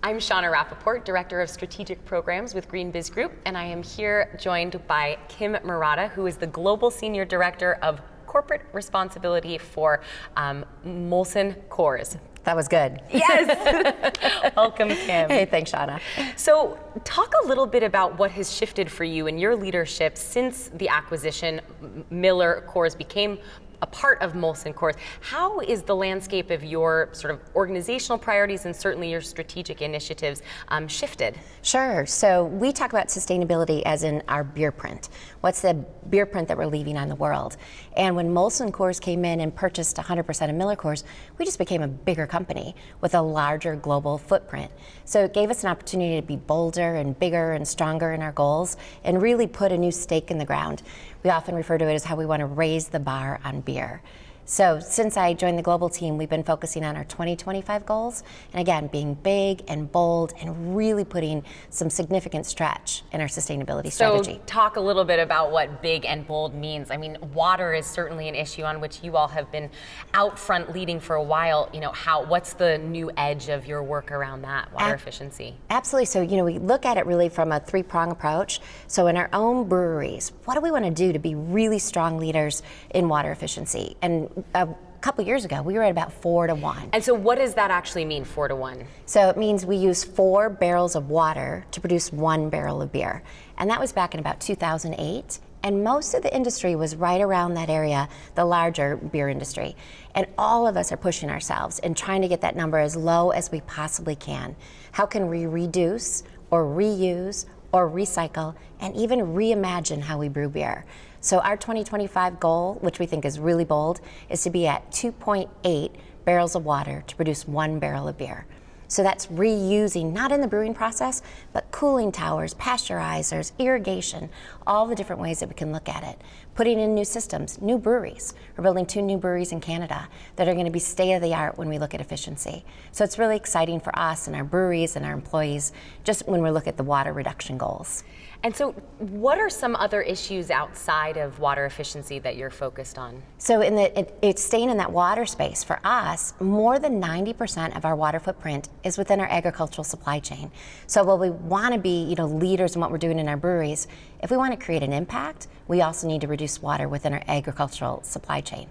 I'm Shauna Rappaport, Director of Strategic Programs with GreenBiz Group, and I am here joined by Kim Marotta, who is the Global Senior Director of Corporate Responsibility for Molson Coors. That was good. Yes. Welcome, Kim. Hey, thanks, Shauna. So talk a little bit about what has shifted for you in your leadership since the acquisition. Miller Coors became a part of Molson Coors. How is the landscape of your sort of organizational priorities and certainly your strategic initiatives shifted? Sure. So we talk about sustainability as in our beer print. What's the beer print that we're leaving on the world? And when Molson Coors came in and purchased 100% of Miller Coors, we just became a bigger company with a larger global footprint. So it gave us an opportunity to be bolder and bigger and stronger in our goals and really put a new stake in the ground. We often refer to it as how we want to raise the bar on beer. So since I joined the global team, we've been focusing on our 2025 goals, and again, being big and bold and really putting some significant stretch in our sustainability strategy. So talk a little bit about what big and bold means. I mean, water is certainly an issue on which you all have been out front leading for a while. You know, what's the new edge of your work around that, water efficiency? Absolutely. So, we look at it really from a three-prong approach. So in our own breweries, what do we want to do to be really strong leaders in water efficiency? And a couple years ago, we were at about 4 to 1. And so what does that actually mean, 4 to 1? So it means we use 4 barrels of water to produce 1 barrel of beer. And that was back in about 2008. And most of the industry was right around that area, the larger beer industry. And all of us are pushing ourselves and trying to get that number as low as we possibly can. How can we reduce or reuse or recycle and even reimagine how we brew beer? So our 2025 goal, which we think is really bold, is to be at 2.8 barrels of water to produce 1 barrel of beer. So that's reusing, not in the brewing process, but cooling towers, pasteurizers, irrigation, all the different ways that we can look at it. Putting in new systems, new breweries. We're building 2 new breweries in Canada that are going to be state of the art when we look at efficiency. So it's really exciting for us and our breweries and our employees, just when we look at the water reduction goals. And so what are some other issues outside of water efficiency that you're focused on? So it's staying in that water space. For us, more than 90% of our water footprint is within our agricultural supply chain. So while we want to be leaders in what we're doing in our breweries, if we want to create an impact, we also need to reduce water within our agricultural supply chain.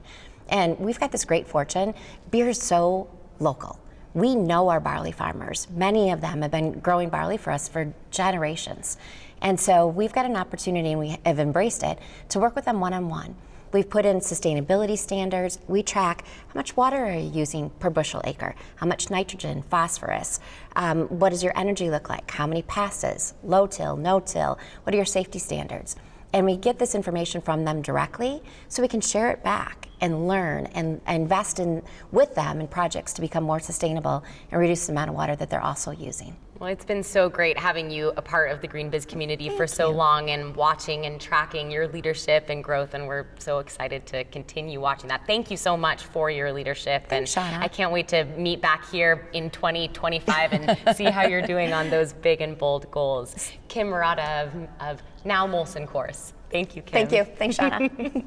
And we've got this great fortune. Beer is so local. We know our barley farmers. Many of them have been growing barley for us for generations. And so we've got an opportunity, and we have embraced it, to work with them one-on-one. We've put in sustainability standards. We track how much water are you using per bushel acre, how much nitrogen, phosphorus, what does your energy look like, how many passes, low till, no till, what are your safety standards? And we get this information from them directly so we can share it back and learn and invest with them in projects to become more sustainable and reduce the amount of water that they're also using. Well, it's been so great having you a part of the GreenBiz community for so long and watching and tracking your leadership and growth, and we're so excited to continue watching that. Thank you so much for your leadership. Thanks, and Shauna. I can't wait to meet back here in 2025 and see how you're doing on those big and bold goals. Kim Marotta of now Molson Coors. Thank you, Kim. Thank you. Thanks, Shauna.